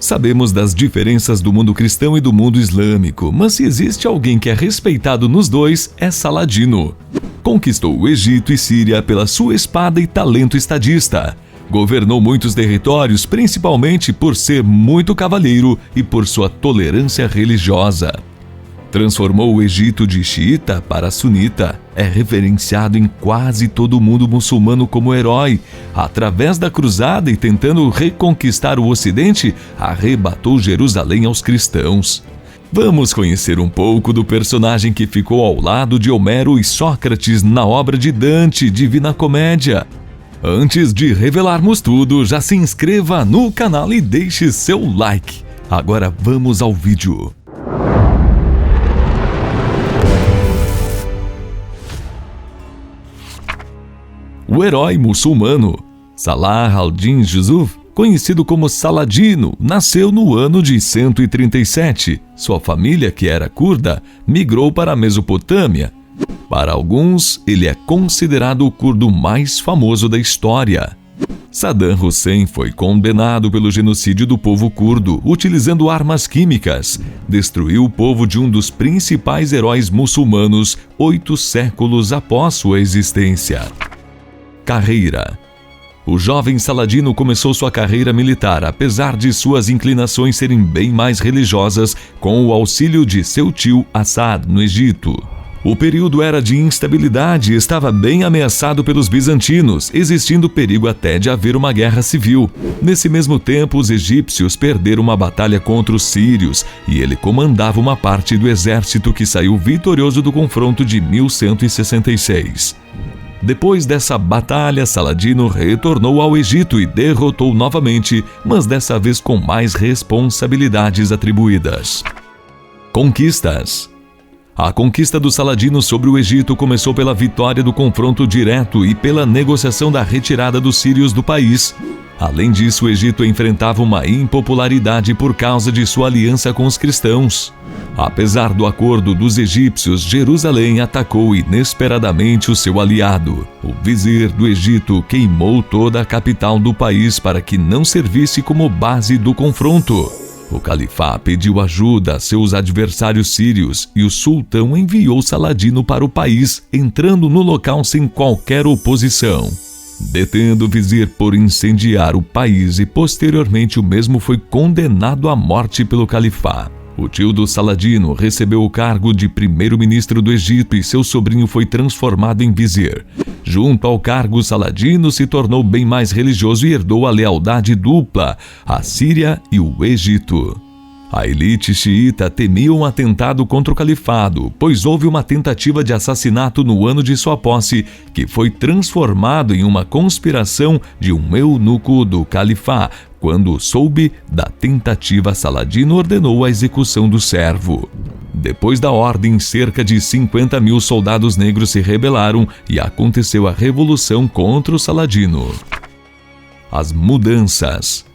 Sabemos das diferenças do mundo cristão e do mundo islâmico, mas se existe alguém que é respeitado nos dois, é Saladino. Conquistou o Egito e Síria pela sua espada e talento estadista. Governou muitos territórios, principalmente por ser muito cavalheiro e por sua tolerância religiosa. Transformou o Egito de xiita para sunita. É reverenciado em quase todo o mundo muçulmano como herói. Através da cruzada e tentando reconquistar o Ocidente, arrebatou Jerusalém aos cristãos. Vamos conhecer um pouco do personagem que ficou ao lado de Homero e Sócrates na obra de Dante, Divina Comédia. Antes de revelarmos tudo, já se inscreva no canal e deixe seu like. Agora vamos ao vídeo. O herói muçulmano Salah al-Din Yusuf, conhecido como Saladino, nasceu no ano de 137. Sua família, que era curda, migrou para a Mesopotâmia. Para alguns, ele é considerado o curdo mais famoso da história. Saddam Hussein foi condenado pelo genocídio do povo curdo, utilizando armas químicas. Destruiu o povo de um dos principais heróis muçulmanos 8 séculos após sua existência. Carreira. O jovem Saladino começou sua carreira militar, apesar de suas inclinações serem bem mais religiosas, com o auxílio de seu tio Assad no Egito. O período era de instabilidade e estava bem ameaçado pelos bizantinos, existindo perigo até de haver uma guerra civil. Nesse mesmo tempo, os egípcios perderam uma batalha contra os sírios e ele comandava uma parte do exército que saiu vitorioso do confronto de 1166. Depois dessa batalha, Saladino retornou ao Egito e derrotou novamente, mas dessa vez com mais responsabilidades atribuídas. Conquistas. A conquista do Saladino sobre o Egito começou pela vitória do confronto direto e pela negociação da retirada dos sírios do país. Além disso, o Egito enfrentava uma impopularidade por causa de sua aliança com os cristãos. Apesar do acordo dos egípcios, Jerusalém atacou inesperadamente o seu aliado. O vizir do Egito queimou toda a capital do país para que não servisse como base do confronto. O califá pediu ajuda a seus adversários sírios e o sultão enviou Saladino para o país, entrando no local sem qualquer oposição. Detendo o vizir por incendiar o país e posteriormente o mesmo foi condenado à morte pelo califá. O tio do Saladino recebeu o cargo de primeiro-ministro do Egito e seu sobrinho foi transformado em vizir. Junto ao cargo, Saladino se tornou bem mais religioso e herdou a lealdade dupla à Síria e o Egito. A elite xiita temia um atentado contra o califado, pois houve uma tentativa de assassinato no ano de sua posse, que foi transformado em uma conspiração de um eunuco do califá. Quando soube da tentativa, Saladino ordenou a execução do servo. Depois da ordem, cerca de 50.000 soldados negros se rebelaram e aconteceu a revolução contra o Saladino. As mudanças.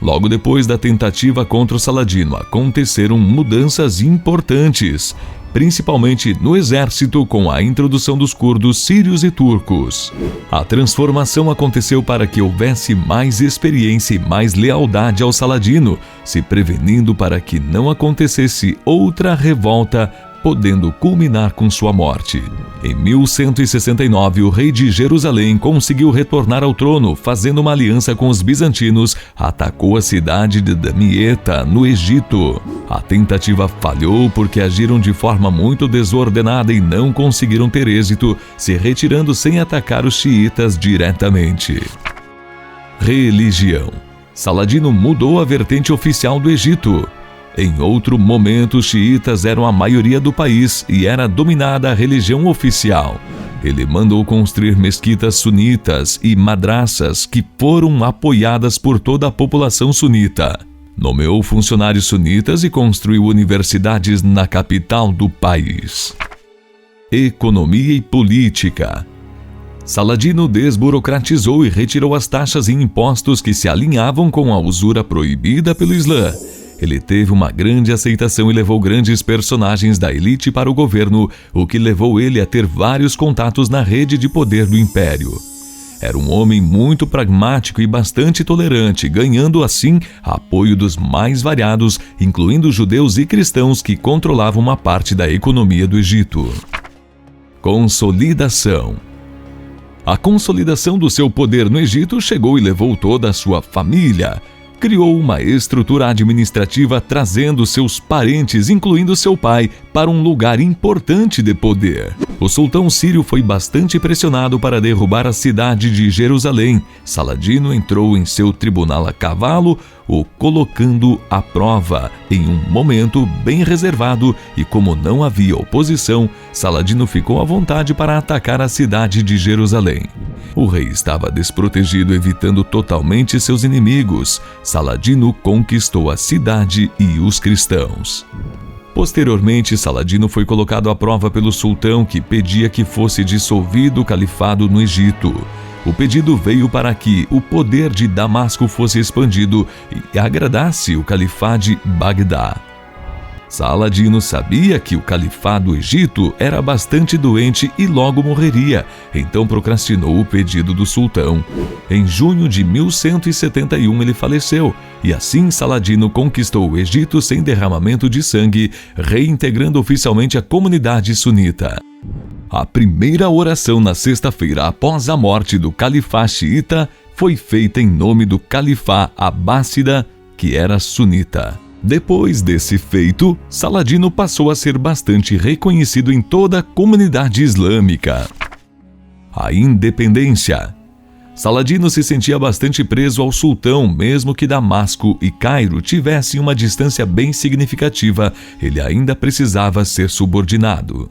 Logo depois da tentativa contra o Saladino, aconteceram mudanças importantes, principalmente no exército com a introdução dos curdos sírios e turcos. A transformação aconteceu para que houvesse mais experiência e mais lealdade ao Saladino, se prevenindo para que não acontecesse outra revolta, podendo culminar com sua morte. Em 1169, o rei de Jerusalém conseguiu retornar ao trono, fazendo uma aliança com os bizantinos, atacou a cidade de Damieta, no Egito. A tentativa falhou porque agiram de forma muito desordenada e não conseguiram ter êxito, se retirando sem atacar os xiitas diretamente. Religião. Saladino mudou a vertente oficial do Egito. Em outro momento, os xiitas eram a maioria do país e era dominada a religião oficial. Ele mandou construir mesquitas sunitas e madraças que foram apoiadas por toda a população sunita. Nomeou funcionários sunitas e construiu universidades na capital do país. Economia e política. Saladino desburocratizou e retirou as taxas e impostos que se alinhavam com a usura proibida pelo Islã. Ele teve uma grande aceitação e levou grandes personagens da elite para o governo, o que levou ele a ter vários contatos na rede de poder do império. Era um homem muito pragmático e bastante tolerante, ganhando assim apoio dos mais variados, incluindo judeus e cristãos que controlavam uma parte da economia do Egito. Consolidação. A consolidação do seu poder no Egito chegou e levou toda a sua família. Criou uma estrutura administrativa trazendo seus parentes, incluindo seu pai, para um lugar importante de poder. O sultão sírio foi bastante pressionado para derrubar a cidade de Jerusalém. Saladino entrou em seu tribunal a cavalo, o colocando à prova em um momento bem reservado, e como não havia oposição, Saladino ficou à vontade para atacar a cidade de Jerusalém. O rei estava desprotegido, evitando totalmente seus inimigos. Saladino conquistou a cidade e os cristãos. Posteriormente, Saladino foi colocado à prova pelo sultão, que pedia que fosse dissolvido o califado no Egito. O pedido veio para que o poder de Damasco fosse expandido e agradasse o califado de Bagdá. Saladino sabia que o califado do Egito era bastante doente e logo morreria, então procrastinou o pedido do sultão. Em junho de 1171 ele faleceu, e assim Saladino conquistou o Egito sem derramamento de sangue, reintegrando oficialmente a comunidade sunita. A primeira oração na sexta-feira após a morte do califá xiita foi feita em nome do califá abássida, que era sunita. Depois desse feito, Saladino passou a ser bastante reconhecido em toda a comunidade islâmica. A independência. Saladino se sentia bastante preso ao sultão, mesmo que Damasco e Cairo tivessem uma distância bem significativa, ele ainda precisava ser subordinado.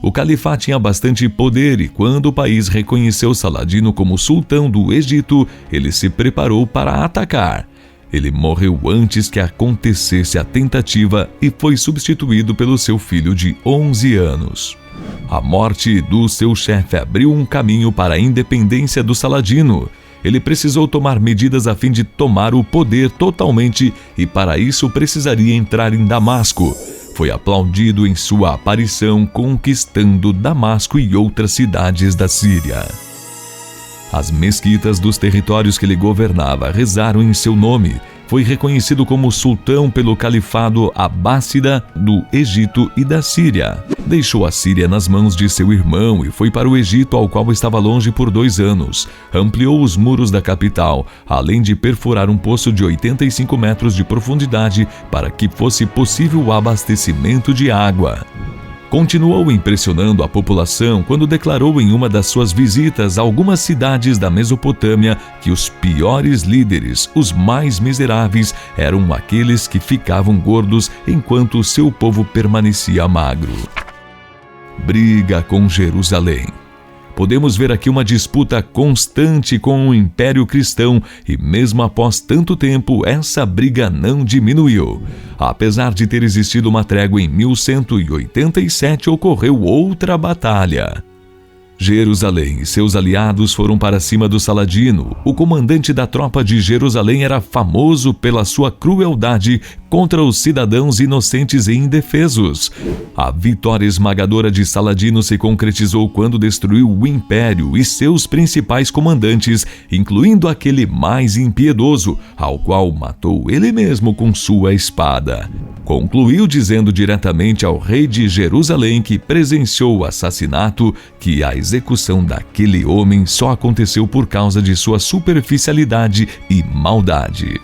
O califá tinha bastante poder e quando o país reconheceu Saladino como sultão do Egito, ele se preparou para atacar. Ele morreu antes que acontecesse a tentativa e foi substituído pelo seu filho de 11 anos. A morte do seu chefe abriu um caminho para a independência do Saladino. Ele precisou tomar medidas a fim de tomar o poder totalmente e para isso precisaria entrar em Damasco. Foi aplaudido em sua aparição conquistando Damasco e outras cidades da Síria. As mesquitas dos territórios que ele governava rezaram em seu nome. Foi reconhecido como sultão pelo califado abássida do Egito e da Síria. Deixou a Síria nas mãos de seu irmão e foi para o Egito, ao qual estava longe por 2 anos. Ampliou os muros da capital, além de perfurar um poço de 85 metros de profundidade para que fosse possível o abastecimento de água. Continuou impressionando a população quando declarou em uma das suas visitas a algumas cidades da Mesopotâmia que os piores líderes, os mais miseráveis, eram aqueles que ficavam gordos enquanto seu povo permanecia magro. Briga com Jerusalém. Podemos ver aqui uma disputa constante com o Império Cristão e mesmo após tanto tempo, essa briga não diminuiu. Apesar de ter existido uma trégua em 1187, ocorreu outra batalha. Jerusalém e seus aliados foram para cima do Saladino. O comandante da tropa de Jerusalém era famoso pela sua crueldade contra os cidadãos inocentes e indefesos. A vitória esmagadora de Saladino se concretizou quando destruiu o império e seus principais comandantes, incluindo aquele mais impiedoso, ao qual matou ele mesmo com sua espada. Concluiu dizendo diretamente ao rei de Jerusalém que presenciou o assassinato, que a execução daquele homem só aconteceu por causa de sua superficialidade e maldade.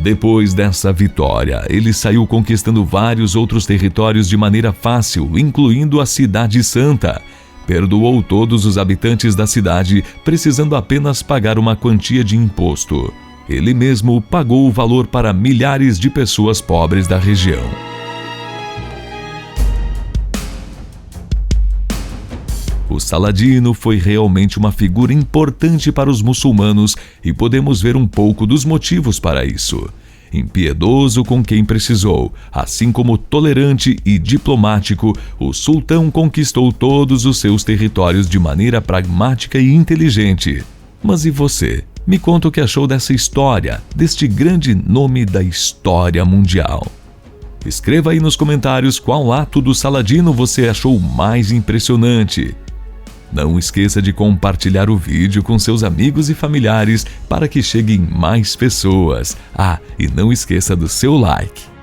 Depois dessa vitória, ele saiu conquistando vários outros territórios de maneira fácil, incluindo a Cidade Santa. Perdoou todos os habitantes da cidade, precisando apenas pagar uma quantia de imposto. Ele mesmo pagou o valor para milhares de pessoas pobres da região. O Saladino foi realmente uma figura importante para os muçulmanos e podemos ver um pouco dos motivos para isso. Impiedoso com quem precisou, assim como tolerante e diplomático, o sultão conquistou todos os seus territórios de maneira pragmática e inteligente. Mas e você? Me conta o que achou dessa história, deste grande nome da história mundial. Escreva aí nos comentários qual ato do Saladino você achou mais impressionante. Não esqueça de compartilhar o vídeo com seus amigos e familiares para que cheguem mais pessoas. E não esqueça do seu like.